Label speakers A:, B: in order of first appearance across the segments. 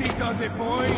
A: Easy does it, boys!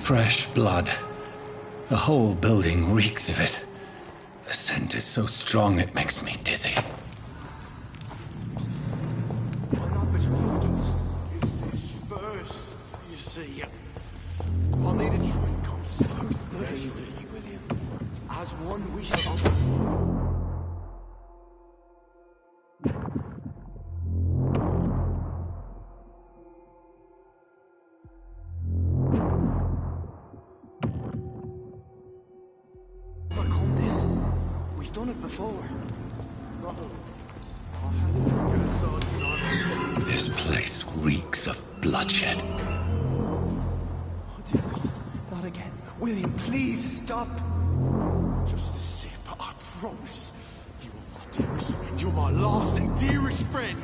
B: Fresh blood. The whole building reeks of it. The scent is so strong it makes me dizzy.
C: I'm not betraying trust. It's this first, you see. I need a drink. I'm so thirsty, William. As one we shall... done it before.
B: This place reeks of bloodshed.
A: Oh dear God, not again. William, please stop.
C: Just a sip, I promise. You are my dearest friend. You're my last and dearest friend.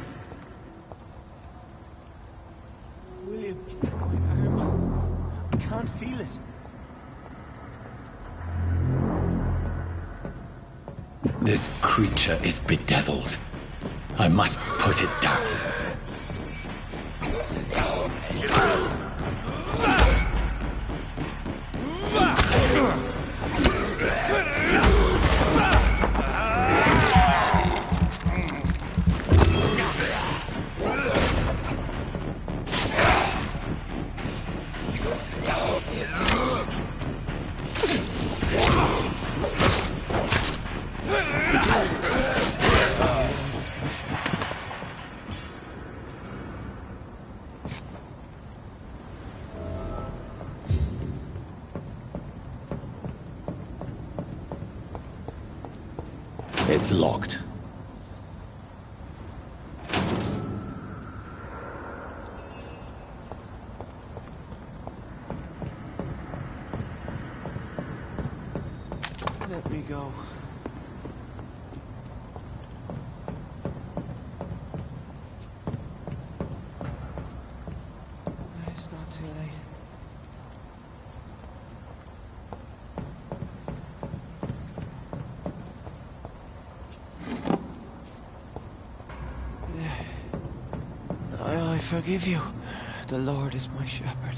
A: William, my arm. I can't feel it.
B: This creature is bedeviled. I must put it down. It's locked.
A: Let me go. It's not too late. I forgive you. The Lord is my shepherd.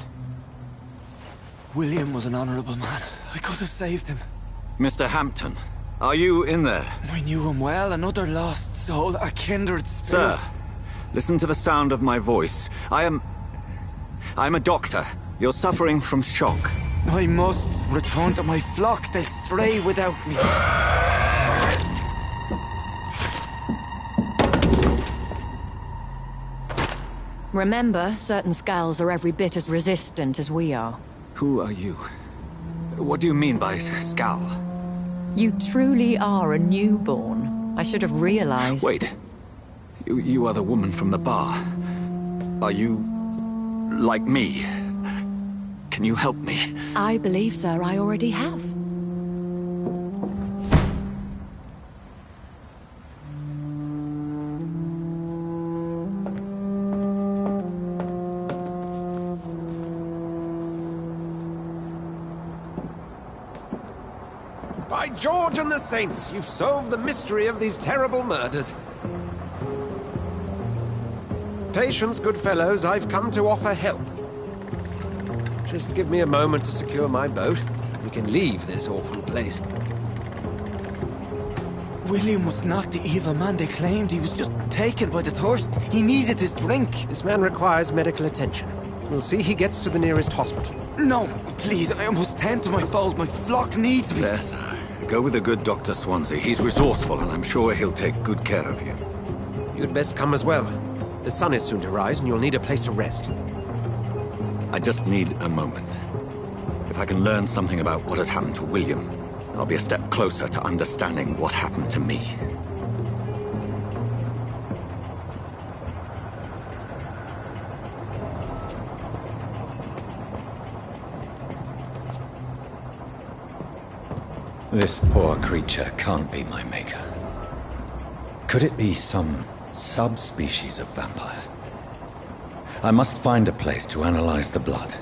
A: William was an honorable man. I could have saved him.
D: Mr. Hampton, are you in there?
A: I knew him well, another lost soul, a kindred spirit.
D: Sir, listen to the sound of my voice. I'm a doctor. You're suffering from shock.
A: I must return to my flock. They'll stray without me.
E: Remember, certain skulls are every bit as resistant as we are.
D: Who are you? What do you mean by scowl?
E: You truly are a newborn. I should have realized.
D: Wait. You are the woman from the bar. Are you... like me? Can you help me?
E: I believe, sir, I already have.
F: By George and the Saints, you've solved the mystery of these terrible murders. Patience, good fellows, I've come to offer help. Just give me a moment to secure my boat. We can leave this awful place.
A: William was not the evil man they claimed. He was just taken by the thirst. He needed his drink.
F: This man requires medical attention. We'll see he gets to the nearest hospital.
A: No, please, I must tend to my fold. My flock needs me.
D: There, sir. Go with the good Dr. Swansea. He's resourceful, and I'm sure he'll take good care of you.
F: You'd best come as well. The sun is soon to rise, and you'll need a place to rest.
D: I just need a moment. If I can learn something about what has happened to William, I'll be a step closer to understanding what happened to me.
B: This poor creature can't be my maker. Could it be some subspecies of vampire? I must find a place to analyze the blood.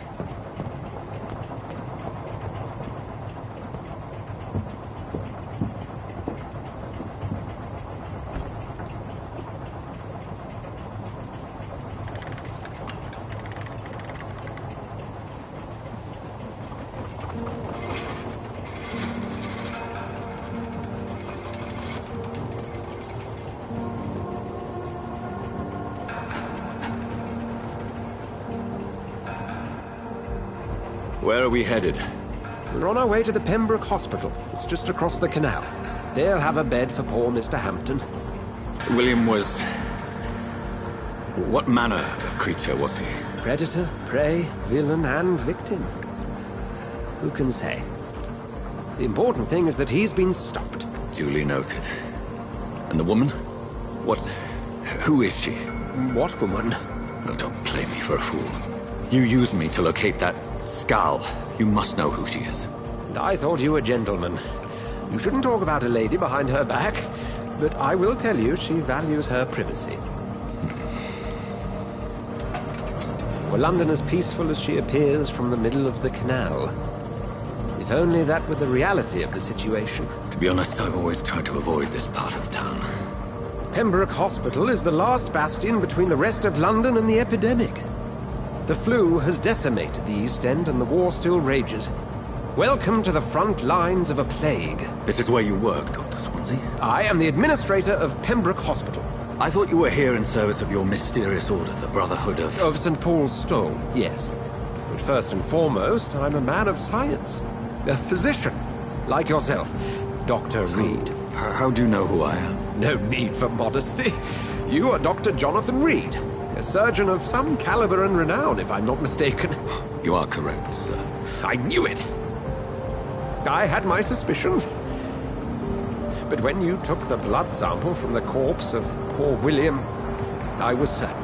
D: Where are we headed?
F: We're on our way to the Pembroke Hospital. It's just across the canal. They'll have a bed for poor Mr. Hampton.
D: William was... what manner of creature was he?
F: Predator, prey, villain, and victim. Who can say? The important thing is that he's been stopped.
D: Duly noted. And the woman? What... who is she?
F: What woman?
D: Oh, don't play me for a fool. You used me to locate that skull. You must know who she is.
F: And I thought you a gentleman. You shouldn't talk about a lady behind her back, but I will tell you she values her privacy. Were London as peaceful as she appears from the middle of the canal? If only that were the reality of the situation.
D: To be honest, I've always tried to avoid this part of town.
F: Pembroke Hospital is the last bastion between the rest of London and the epidemic. The flu has decimated the East End and the war still rages. Welcome to the front lines of a plague.
D: This is where you work, Dr. Swansea?
F: I am the administrator of Pembroke Hospital.
D: I thought you were here in service of your mysterious order, the Brotherhood of...
F: Of St. Paul's Stole, yes. But first and foremost, I'm a man of science. A physician, like yourself, Dr. Reed.
D: How do you know who I am?
F: No need for modesty. You are Dr. Jonathan Reed, a surgeon of some caliber and renown, if I'm not mistaken.
D: You are correct, sir.
F: I knew it! I had my suspicions. But when you took the blood sample from the corpse of poor William, I was certain.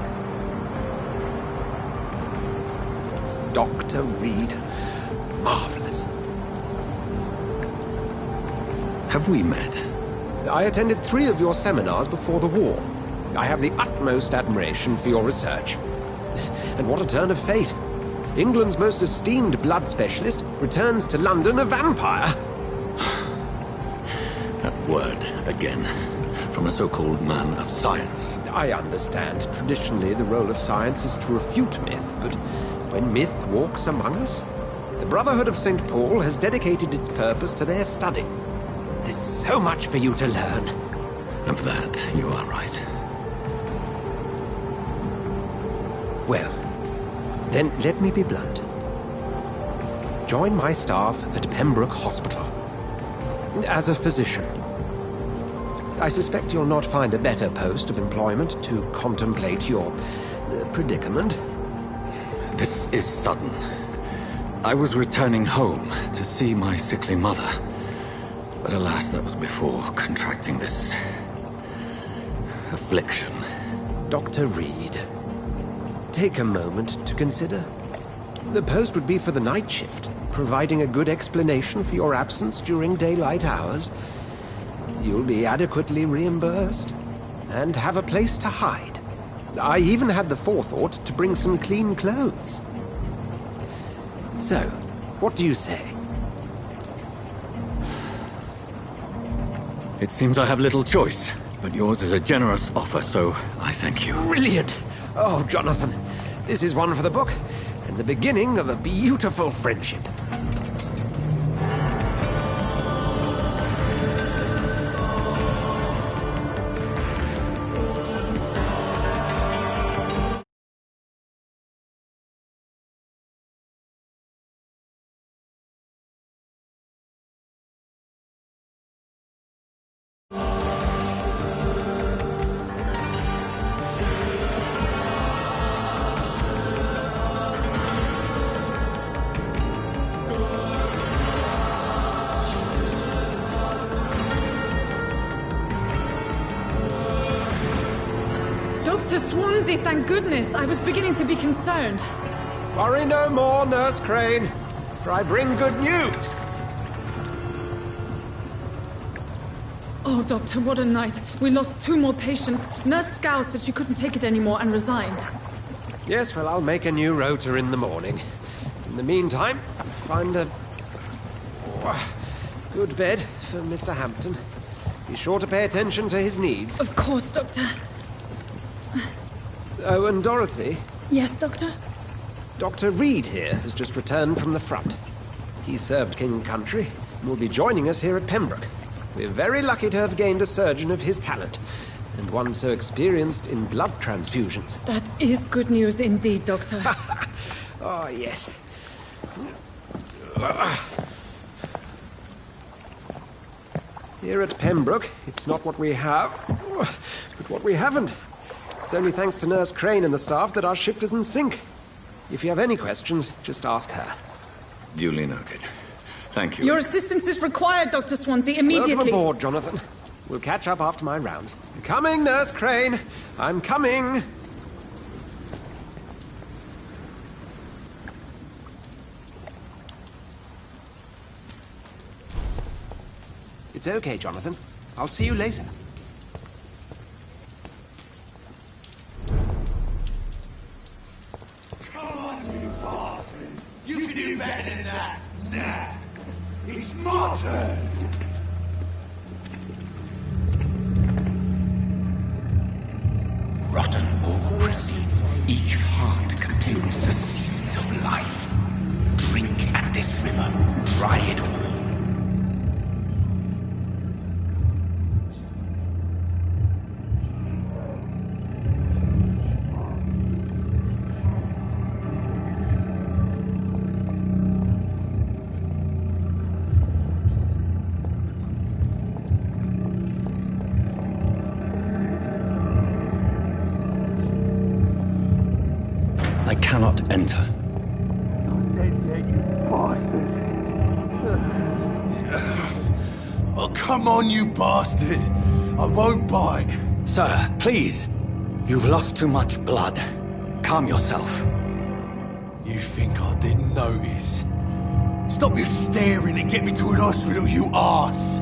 F: Dr. Reed. Marvelous.
D: Have we met?
F: I attended 3 of your seminars before the war. I have the utmost admiration for your research. And what a turn of fate. England's most esteemed blood specialist returns to London a vampire.
D: That word, again. From a so-called man of science.
F: I understand. Traditionally, the role of science is to refute myth, but when myth walks among us, the Brotherhood of St. Paul has dedicated its purpose to their study. There's so much for you to learn.
D: Of that, you are right.
F: Well, then let me be blunt. join my staff at Pembroke Hospital. As a physician. I suspect you'll not find a better post of employment to contemplate your predicament.
D: This is sudden. I was returning home to see my sickly mother. But alas, that was before contracting this affliction.
F: Dr. Reed, take a moment to consider. The post would be for the night shift, providing a good explanation for your absence during daylight hours. You'll be adequately reimbursed, and have a place to hide. I even had the forethought to bring some clean clothes. So, what do you say?
D: It seems I have little choice, but yours is a generous offer, so I thank you.
F: Brilliant! Oh, Jonathan, this is one for the book, and the beginning of a beautiful friendship.
G: Dr. Swansea, thank goodness. I was beginning to be concerned.
F: Worry no more, Nurse Crane, for I bring good news.
G: Oh, Doctor, what a night. We lost 2 more patients. Nurse Scow said she couldn't take it anymore and resigned.
F: Yes, well, I'll make a new rota in the morning. In the meantime, find a good bed for Mr. Hampton. Be sure to pay attention to his needs.
G: Of course, Doctor.
F: Oh, and Dorothy,
G: Yes, Doctor?
F: Dr. Reed here has just returned from the front. He served King Country and will be joining us here at Pembroke. We're very lucky to have gained a surgeon of his talent, and one so experienced in blood transfusions.
G: That is good news indeed, Doctor.
F: Oh, yes. Here at Pembroke, it's not what we have, but what we haven't. It's only thanks to Nurse Crane and the staff that our ship doesn't sink. If you have any questions, just ask her.
D: Duly noted. Thank you.
G: Your assistance is required, Dr. Swansea, immediately.
F: Welcome aboard, Jonathan. We'll catch up after my rounds. Coming, Nurse Crane. I'm coming. It's okay, Jonathan. I'll see you later.
C: Come on, you bastard! You can do better than that! Nah! It's my turn!
H: Rotten or pristine, each heart contains the seeds of life. Drink at this river, dry it all.
B: I cannot enter.
C: Oh, come on, you bastard! I won't bite!
B: Sir, please. You've lost too much blood. Calm yourself.
C: You think I didn't notice? Stop your staring and get me to an hospital, you arse!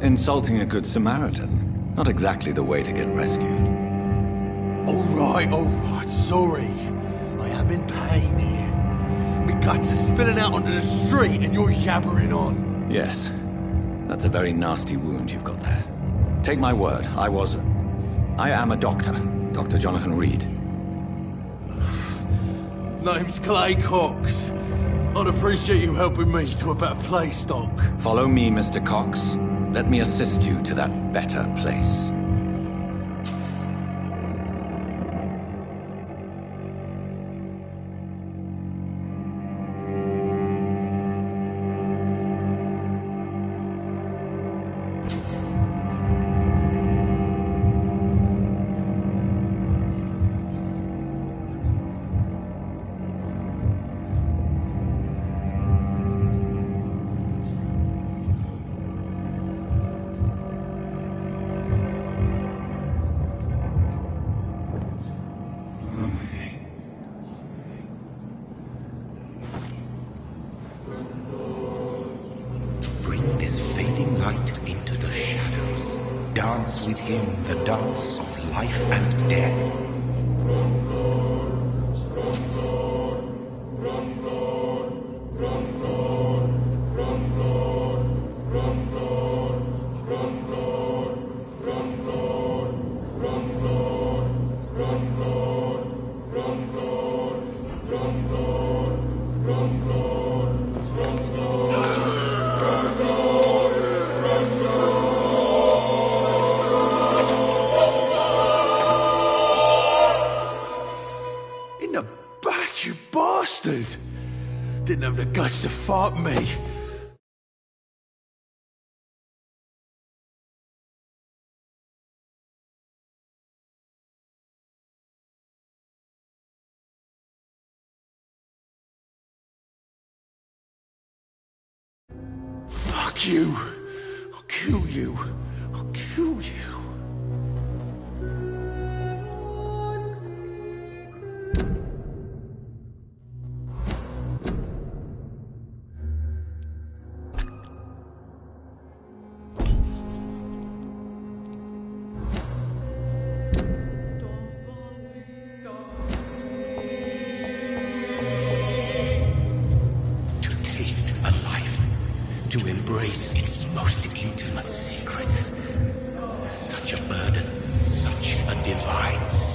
B: Insulting a good Samaritan. Not exactly the way to get rescued.
C: All right, sorry. I am in pain here. My guts are spilling out onto the street and you're yabbering on.
B: Yes. That's a very nasty wound you've got there. Take my word, I am a doctor. Dr. Jonathan Reed.
C: Name's Clay Cox. I'd appreciate you helping me to a better place, Doc.
B: Follow me, Mr. Cox. Let me assist you to that better place.
H: dance with him the dance of life and death.
C: In the back, you bastard! Didn't have the guts to fight me. Fuck you! I'll kill you! I'll kill you!
H: To taste a life, to embrace its most intimate secrets. Such a burden, such a divine sin.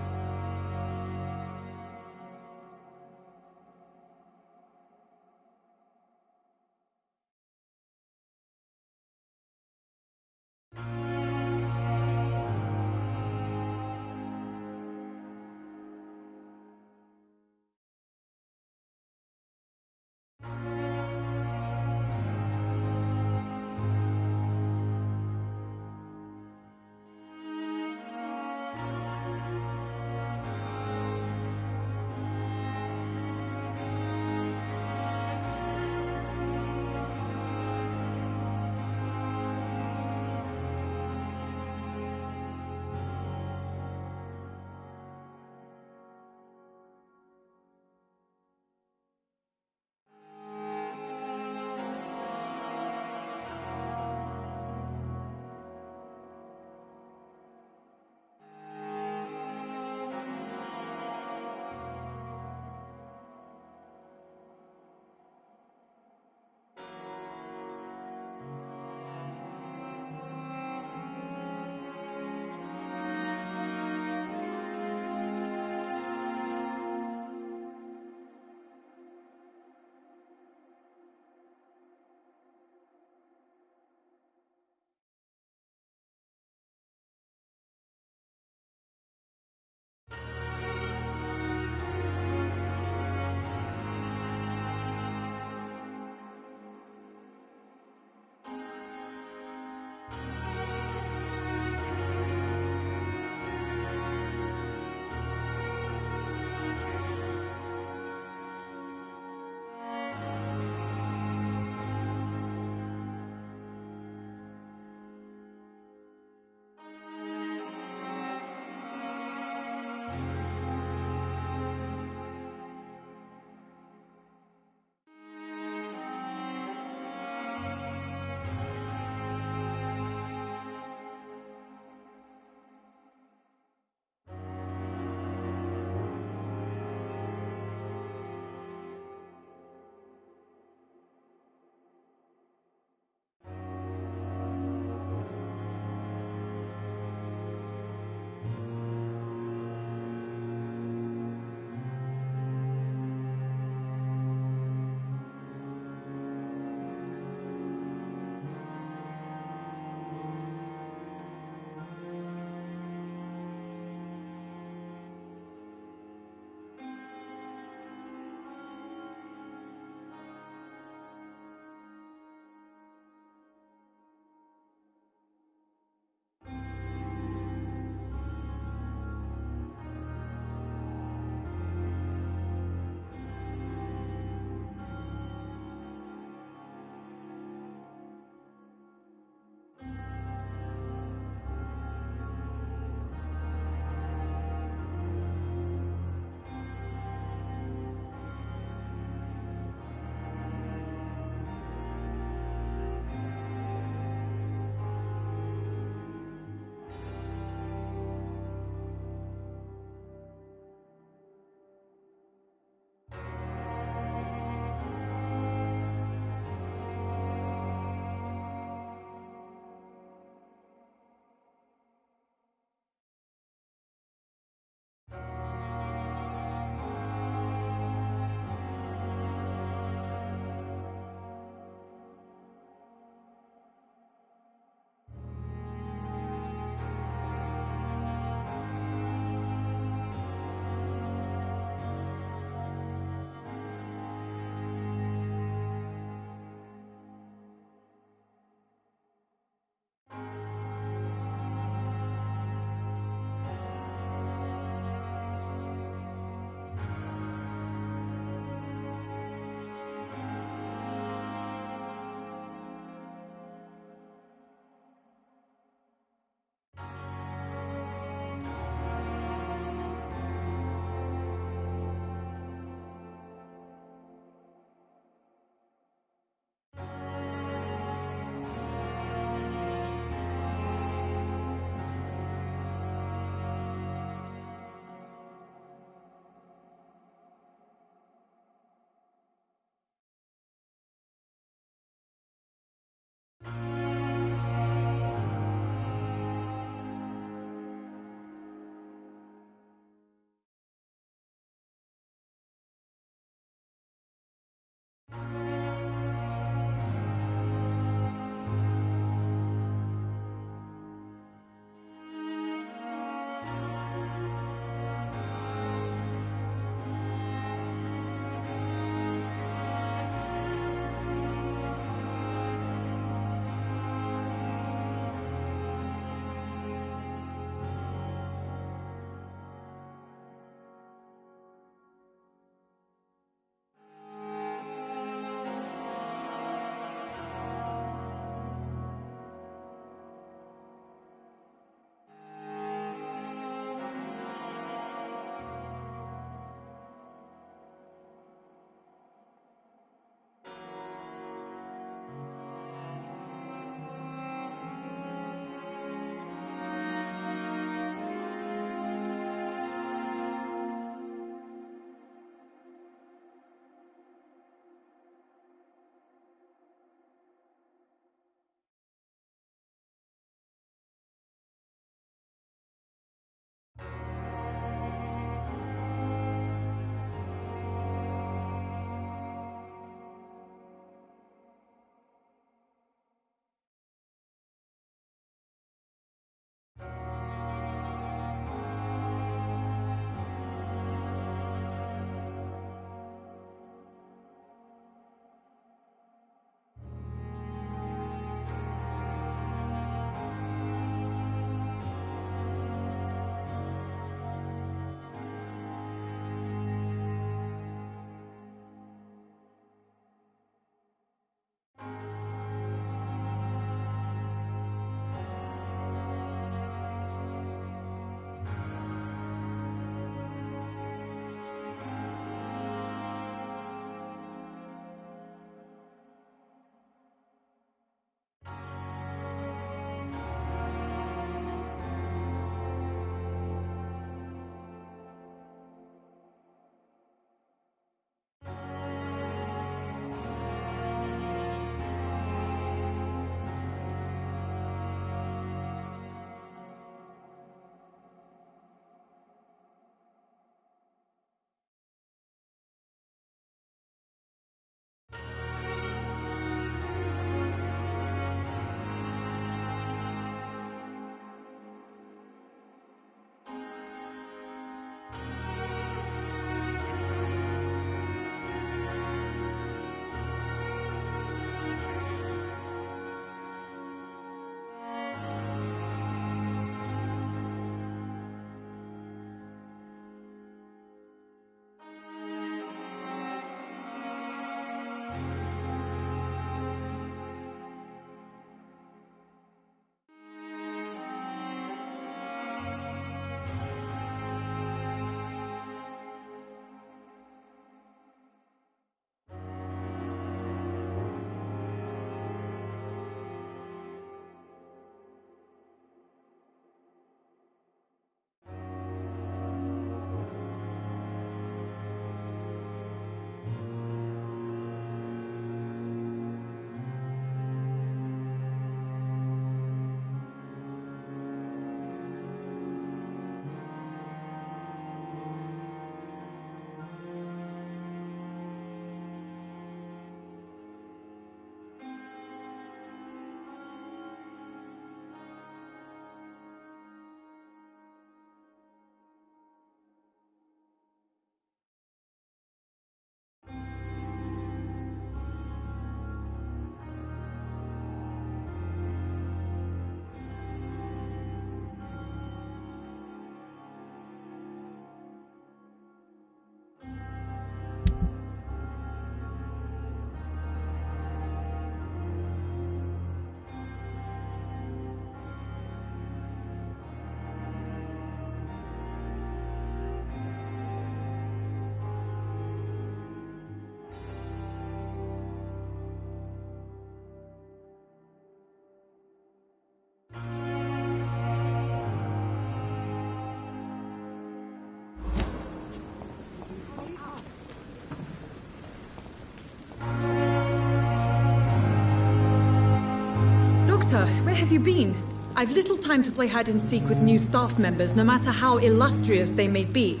G: Doctor, where have you been? I've little time to play hide and seek with new staff members, no matter how illustrious they may be.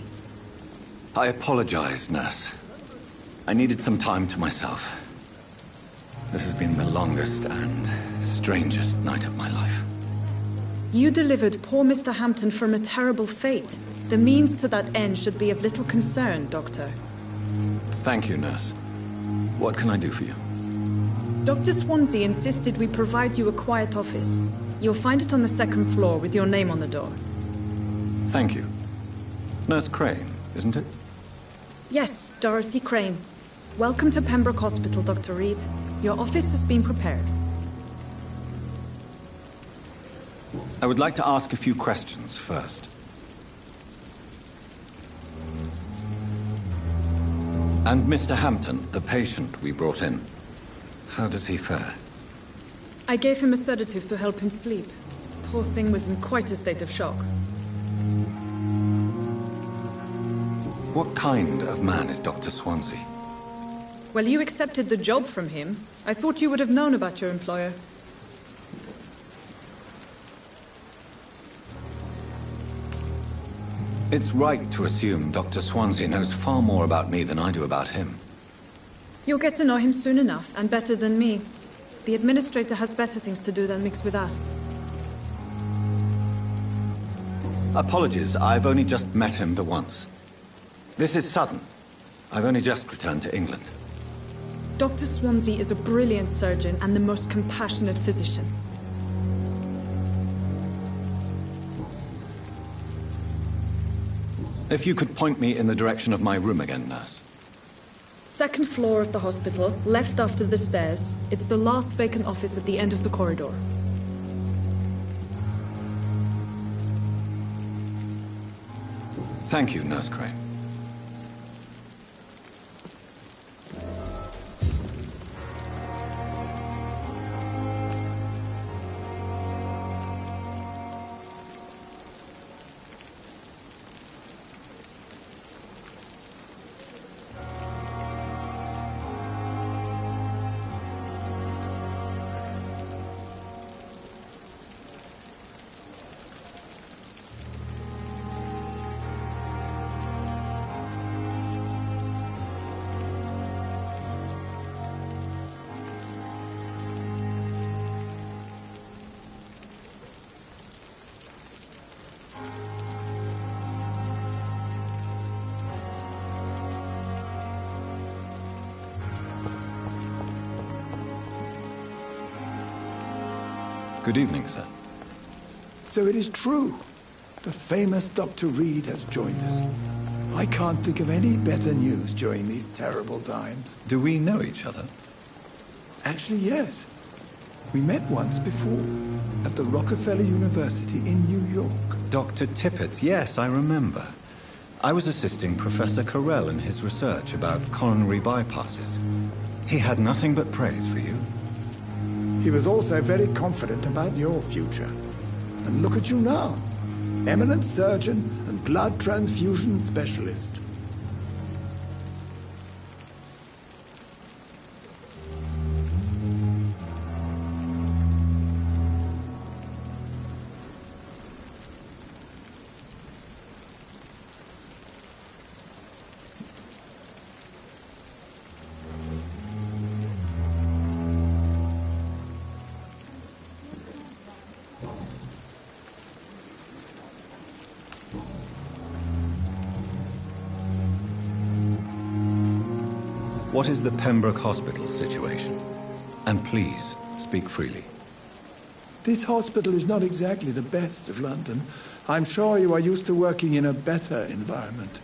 D: I apologize, nurse. I needed some time to myself. This has been the longest and strangest night of my life.
G: You delivered poor Mr. Hampton from a terrible fate. The means to that end should be of little concern, Doctor.
D: Thank you, nurse. What can I do for you?
G: Dr. Swansea insisted we provide you a quiet office. You'll find it on the second floor with your name on the door.
D: Thank you. Nurse Crane, isn't it?
G: Yes, Dorothy Crane. Welcome to Pembroke Hospital, Dr. Reed. Your office has been prepared.
B: I would like to ask a few questions first. And Mr. Hampton, the patient we brought in, how does he fare?
G: I gave him a sedative to help him sleep. Poor thing was in quite a state of shock.
B: What kind of man is Dr. Swansea?
G: Well, you accepted the job from him. I thought you would have known about your employer.
B: It's right to assume Dr. Swansea knows far more about me than I do about him.
G: You'll get to know him soon enough, and better than me. The administrator has better things to do than mix with us.
B: Apologies, I've only just met him the once. This is sudden. I've only just returned to England.
G: Dr. Swansea is a brilliant surgeon and the most compassionate physician.
B: If you could point me in the direction of my room again, nurse.
G: Second floor of the hospital, left after the stairs. It's the last vacant office at the end of the corridor.
B: Thank you, Nurse Crane. Good evening, sir.
C: So it is true. The famous Dr. Reed has joined us. I can't think of any better news during these terrible times.
B: Do we know each other?
C: Actually, yes. We met once before, at the Rockefeller University in New York.
B: Dr. Tippett, yes, I remember. I was assisting Professor Carell in his research about coronary bypasses. He had nothing but praise for you.
C: He was also very confident about your future. And look at you now. Eminent surgeon and blood transfusion specialist.
B: What is the Pembroke Hospital situation? And please, speak freely.
C: This hospital is not exactly the best of London. I'm sure you are used to working in a better environment.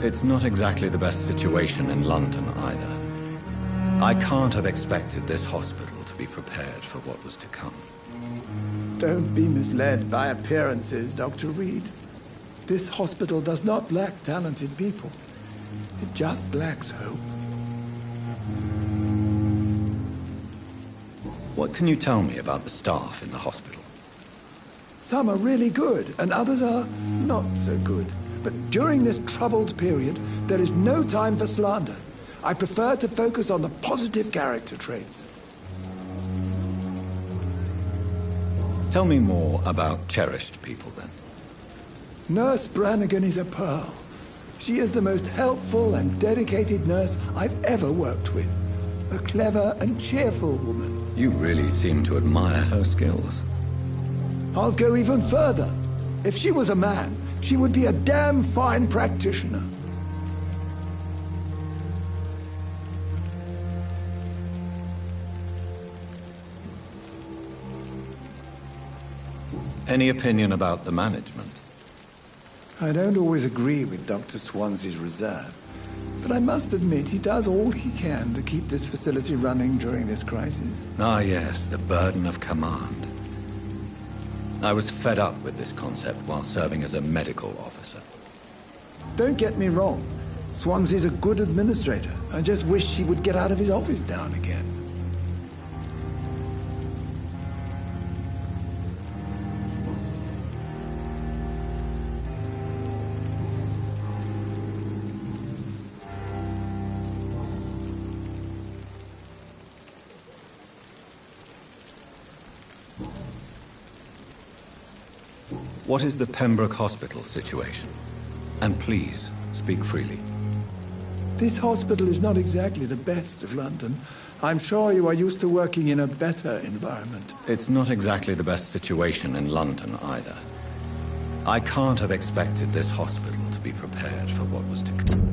B: It's not exactly the best situation in London either. I can't have expected this hospital to be prepared for what was to come.
C: Don't be misled by appearances, Dr. Reed. This hospital does not lack talented people. It just lacks hope.
B: What can you tell me about the staff in the hospital?
C: Some are really good, and others are not so good. But during this troubled period, there is no time for slander. I prefer to focus on the positive character traits.
B: Tell me more about cherished people, then.
C: Nurse Brannigan is a pearl. She is the most helpful and dedicated nurse I've ever worked with. A clever and cheerful woman.
B: You really seem to admire her skills.
C: I'll go even further. If she was a man, she would be a damn fine practitioner.
B: Any opinion about the management?
C: I don't always agree with Dr. Swansea's reserve, but I must admit he does all he can to keep this facility running during this crisis.
B: Ah, yes, the burden of command. I was fed up with this concept while serving as a medical officer.
C: Don't get me wrong. Swansea's a good administrator. I just wish he would get out of his office now and again.
B: What is the Pembroke Hospital situation? And please, speak freely.
C: This hospital is not exactly the best of London. I'm sure you are used to working in a better environment.
B: It's not exactly the best situation in London either. I can't have expected this hospital to be prepared for what was to come.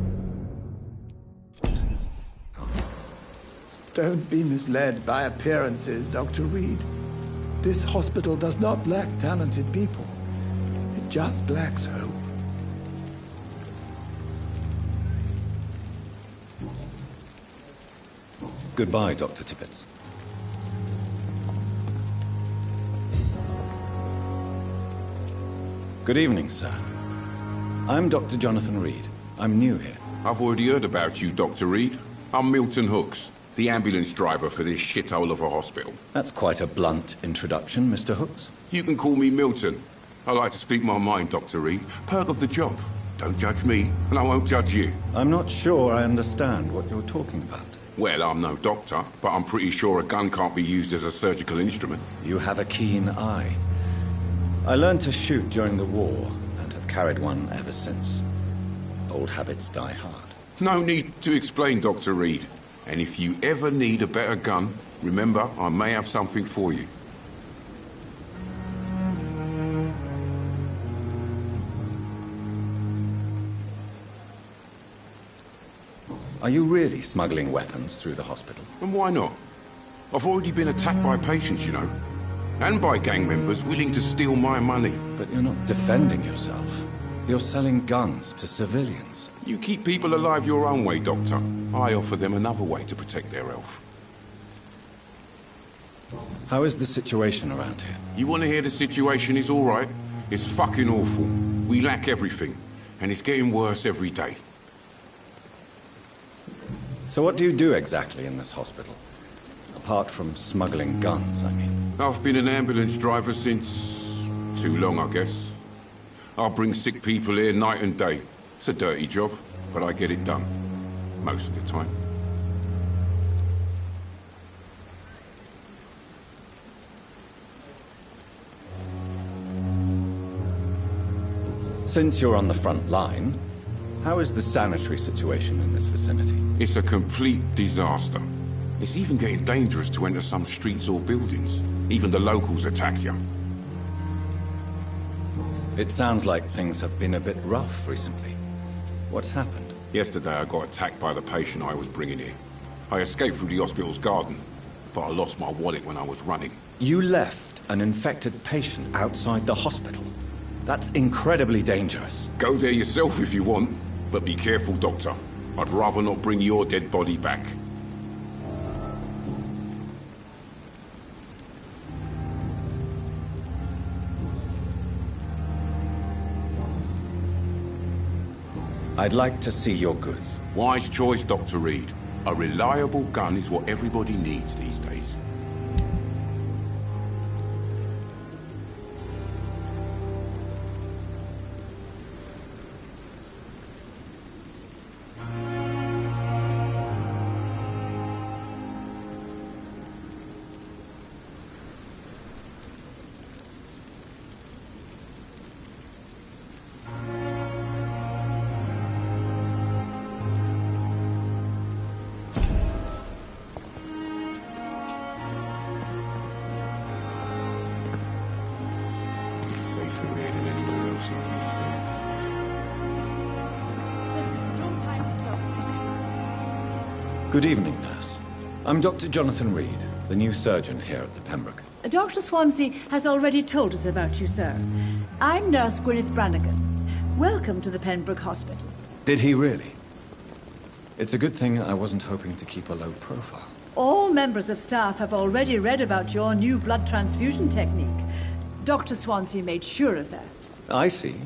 C: Don't be misled by appearances, Dr. Reed. This hospital does not lack talented people. It just lacks hope.
B: Goodbye, Dr. Tippett. Good evening, sir. I'm Dr. Jonathan Reed. I'm new here.
I: I've already heard about you, Dr. Reed. I'm Milton Hooks, the ambulance driver for this shithole of a hospital.
B: That's quite a blunt introduction, Mr. Hooks.
I: You can call me Milton. I like to speak my mind, Dr. Reed. Perk of the job. Don't judge me, and I won't judge you.
B: I'm not sure I understand what you're talking about.
I: Well, I'm no doctor, but I'm pretty sure a gun can't be used as a surgical instrument.
B: You have a keen eye. I learned to shoot during the war, and have carried one ever since. Old habits die hard.
I: No need to explain, Dr. Reed. And if you ever need a better gun, remember, I may have something for you.
B: Are you really smuggling weapons through the hospital?
I: And why not? I've already been attacked by patients, you know. And by gang members willing to steal my money.
B: But you're not defending yourself. You're selling guns to civilians.
I: You keep people alive your own way, Doctor. I offer them another way to protect their health.
B: How is the situation around here?
I: You want to hear the situation is all right? It's fucking awful. We lack everything. And it's getting worse every day.
B: So what do you do exactly in this hospital? Apart from smuggling guns, I mean.
I: I've been an ambulance driver since... too long, I guess. I bring sick people here night and day. It's a dirty job, but I get it done. Most of the time.
B: Since you're on the front line, how is the sanitary situation in this vicinity?
I: It's a complete disaster. It's even getting dangerous to enter some streets or buildings. Even the locals attack you.
B: It sounds like things have been a bit rough recently. What's happened?
I: Yesterday I got attacked by the patient I was bringing here. I escaped through the hospital's garden, but I lost my wallet when I was running.
B: You left an infected patient outside the hospital? That's incredibly dangerous.
I: Go there yourself if you want, but be careful, Doctor. I'd rather not bring your dead body back.
B: I'd like to see your goods.
I: Wise choice, Dr. Reed. A reliable gun is what everybody needs these days.
B: Good evening, nurse. I'm Dr. Jonathan Reed, the new surgeon here at the Pembroke.
J: Dr. Swansea has already told us about you, sir. I'm Nurse Gwyneth Brannigan. Welcome to the Pembroke Hospital.
B: Did he really? It's a good thing I wasn't hoping to keep a low profile.
J: All members of staff have already read about your new blood transfusion technique. Dr. Swansea made sure of that.
B: I see.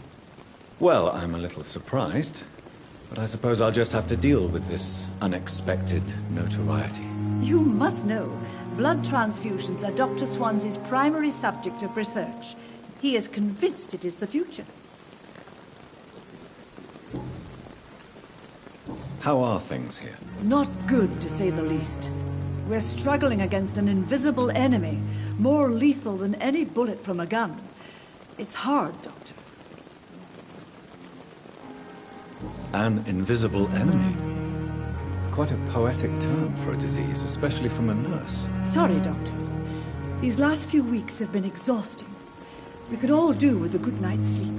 B: Well, I'm a little surprised, but I suppose I'll just have to deal with this unexpected notoriety.
J: You must know, blood transfusions are Dr. Swansea's primary subject of research. He is convinced it is the future.
B: How are things here?
J: Not good, to say the least. We're struggling against an invisible enemy, more lethal than any bullet from a gun. It's hard, Doctor.
B: An invisible enemy? Quite a poetic term for a disease, especially from a nurse.
J: Sorry, Doctor. These last few weeks have been exhausting. We could all do with a good night's sleep.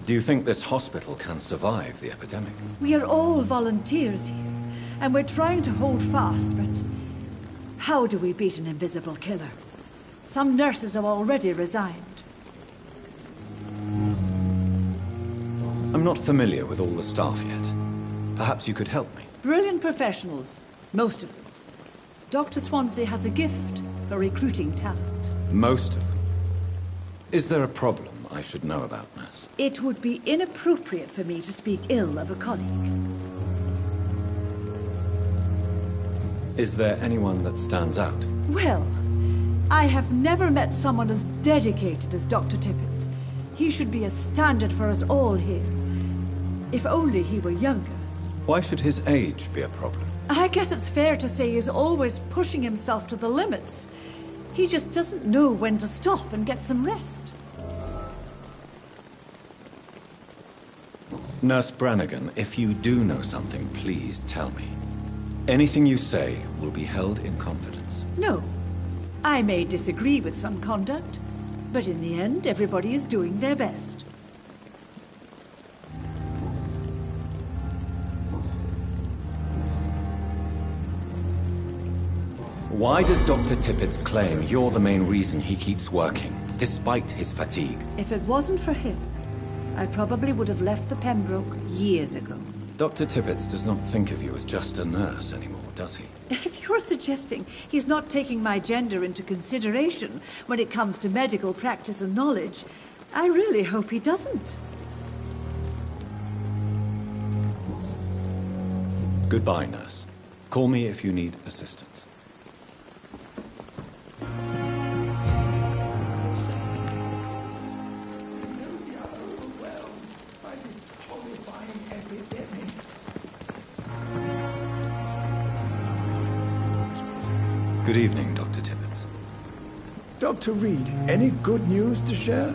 B: Do you think this hospital can survive the epidemic?
J: We are all volunteers here, and we're trying to hold fast, but how do we beat an invisible killer? Some nurses have already resigned.
B: I'm not familiar with all the staff yet. Perhaps you could help me.
J: Brilliant professionals, most of them. Dr. Swansea has a gift for recruiting talent.
B: Most of them? Is there a problem I should know about, nurse?
J: It would be inappropriate for me to speak ill of a colleague.
B: Is there anyone that stands out?
J: Well, I have never met someone as dedicated as Dr. Tippett's. He should be a standard for us all here. If only he were younger.
B: Why should his age be a problem?
J: I guess it's fair to say he's always pushing himself to the limits. He just doesn't know when to stop and get some rest.
B: Nurse Brannigan, if you do know something, please tell me. Anything you say will be held in confidence.
J: No. I may disagree with some conduct, but in the end, everybody is doing their best.
B: Why does Dr. Tippett claim you're the main reason he keeps working, despite his fatigue?
J: If it wasn't for him, I probably would have left the Pembroke years ago.
B: Dr. Tippett does not think of you as just a nurse anymore, does he?
J: If you're suggesting he's not taking my gender into consideration when it comes to medical practice and knowledge, I really hope he doesn't.
B: Goodbye, nurse. Call me if you need assistance. Good evening, Dr. Tippett.
C: Dr. Reed, any good news to share?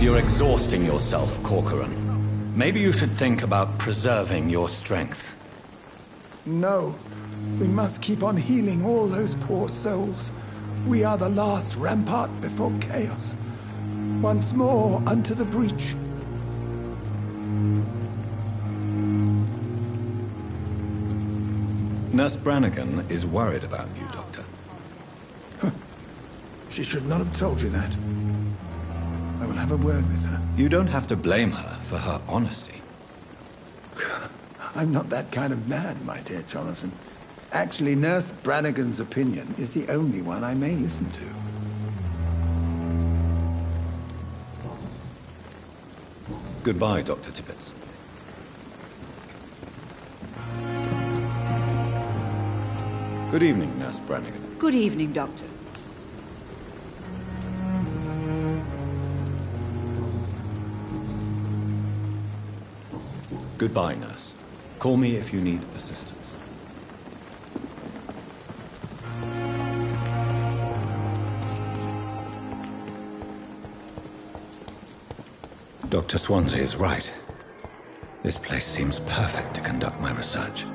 B: You're exhausting yourself, Corcoran. Maybe you should think about preserving your strength.
C: No. We must keep on healing all those poor souls. We are the last rampart before chaos. Once more unto the breach.
B: Nurse Brannigan is worried about you, Doctor.
C: She should not have told you that. I will have a word with her.
B: You don't have to blame her for her honesty.
C: I'm not that kind of man, my dear Jonathan. Actually, Nurse Brannigan's opinion is the only one I may listen to.
B: Goodbye, Dr. Tippett. Good evening, Nurse Brannigan.
J: Good evening, Doctor.
B: Goodbye, nurse. Call me if you need assistance. Dr. Swansea is right. This place seems perfect to conduct my research.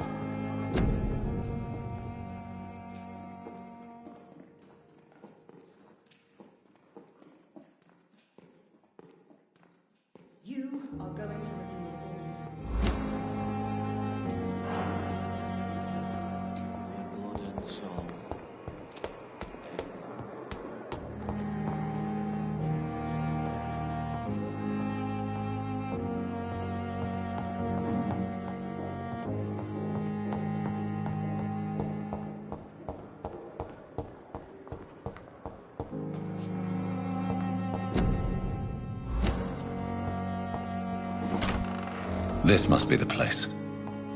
B: This must be the place.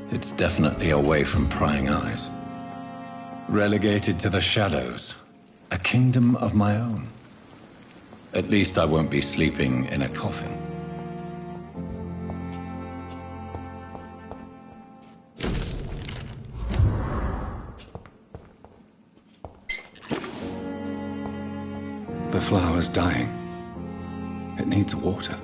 B: It's definitely away from prying eyes. Relegated to the shadows. A kingdom of my own. At least I won't be sleeping in a coffin. The flower's dying. It needs water.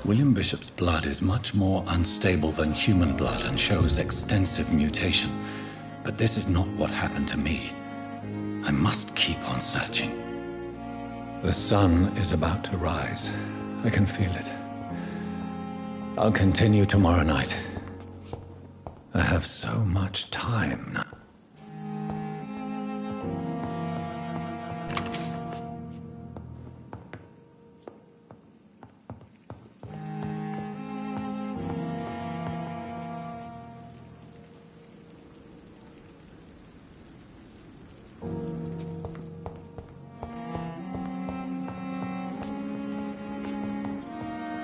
B: William Bishop's blood is much more unstable than human blood and shows extensive mutation. But this is not what happened to me. I must keep on searching. The sun is about to rise. I can feel it. I'll continue tomorrow night. I have so much time now.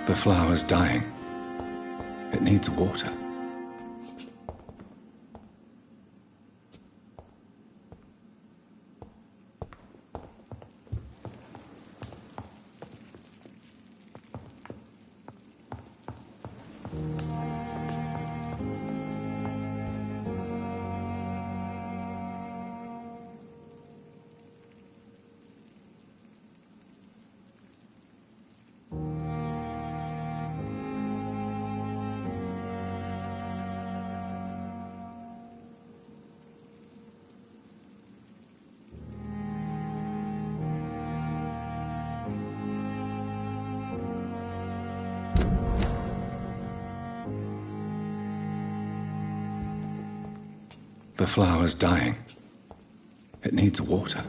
B: The flower's dying. It needs water. The flower's dying. It needs water.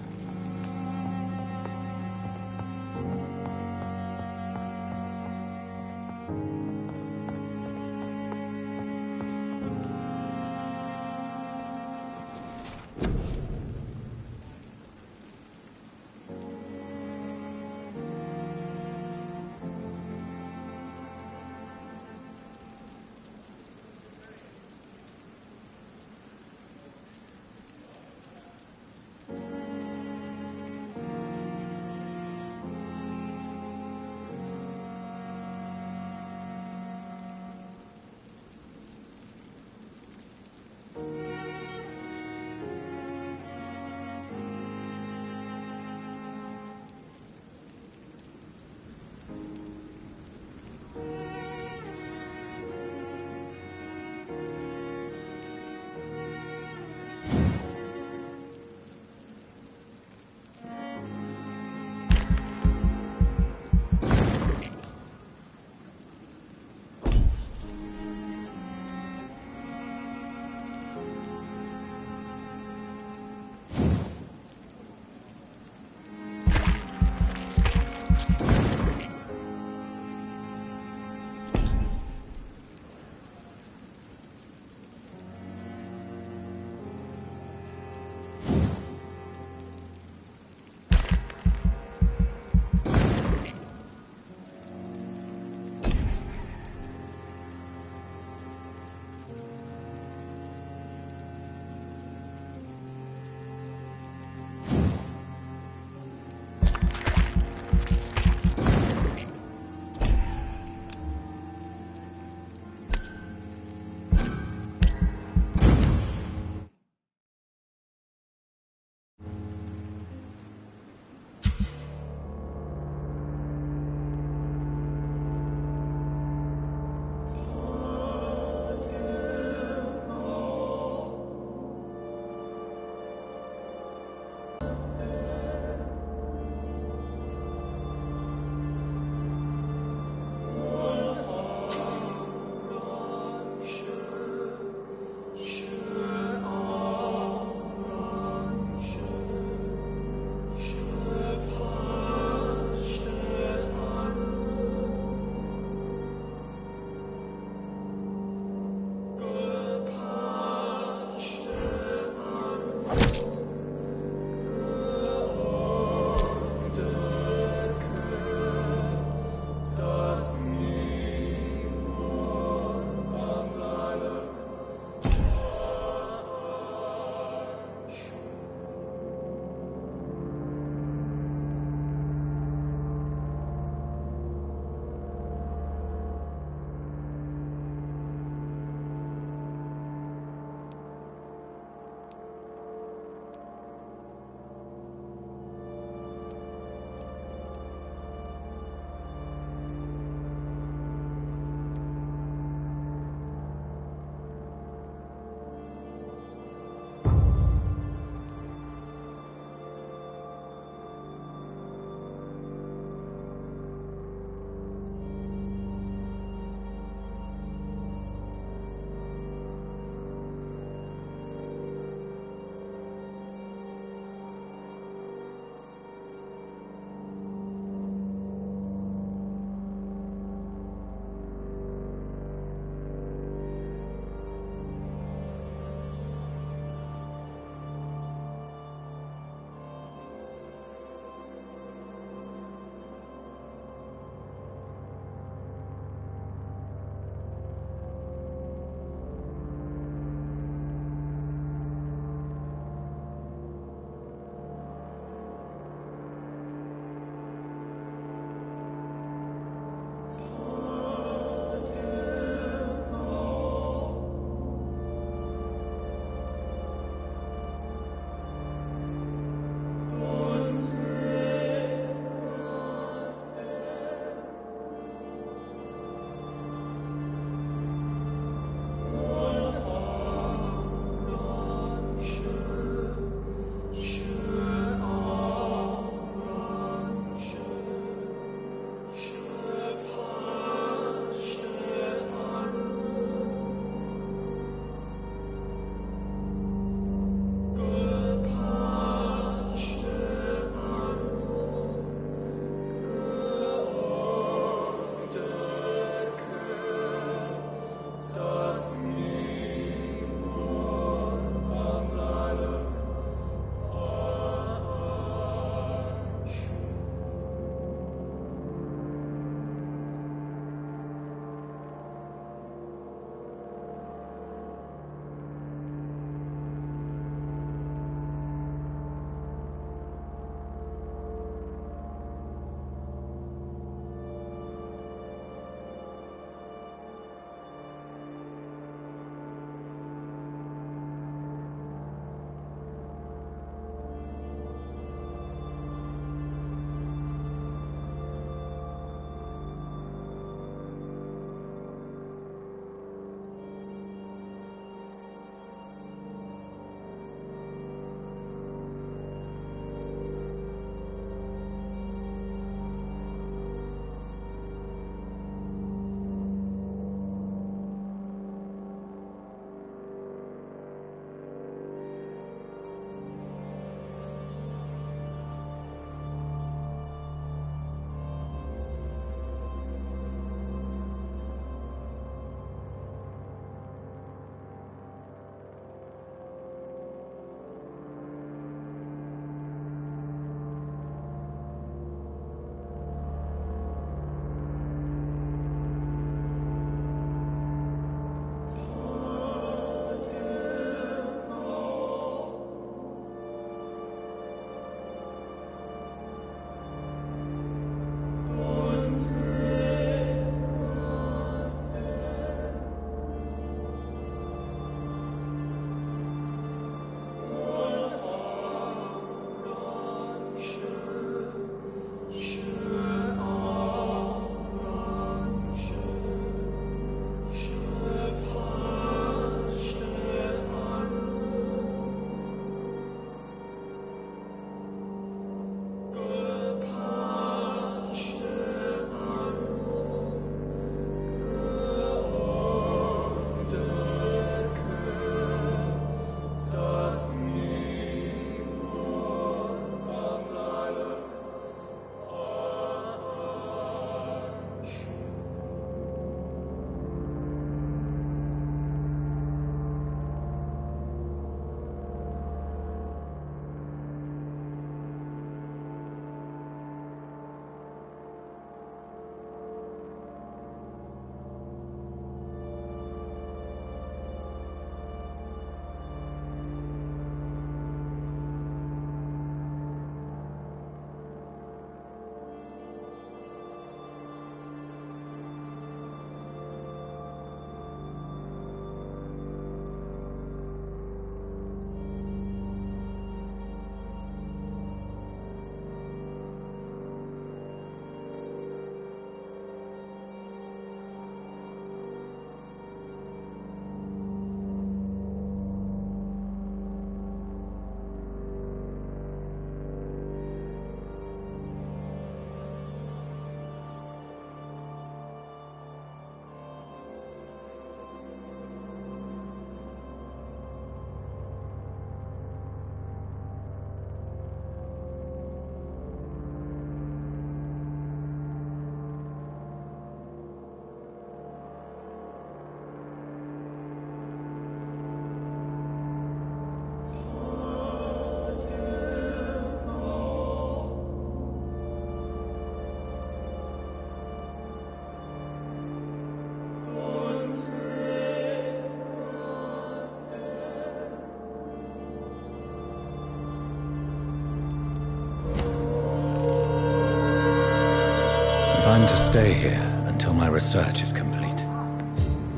B: I'm to stay here until my research is complete.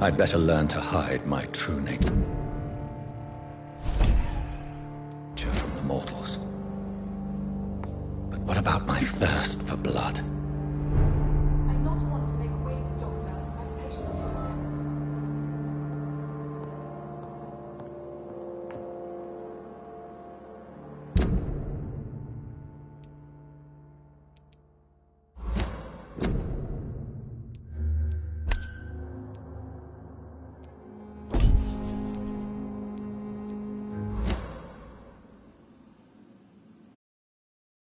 B: I'd better learn to hide my true nature from the mortals. But what about my thirst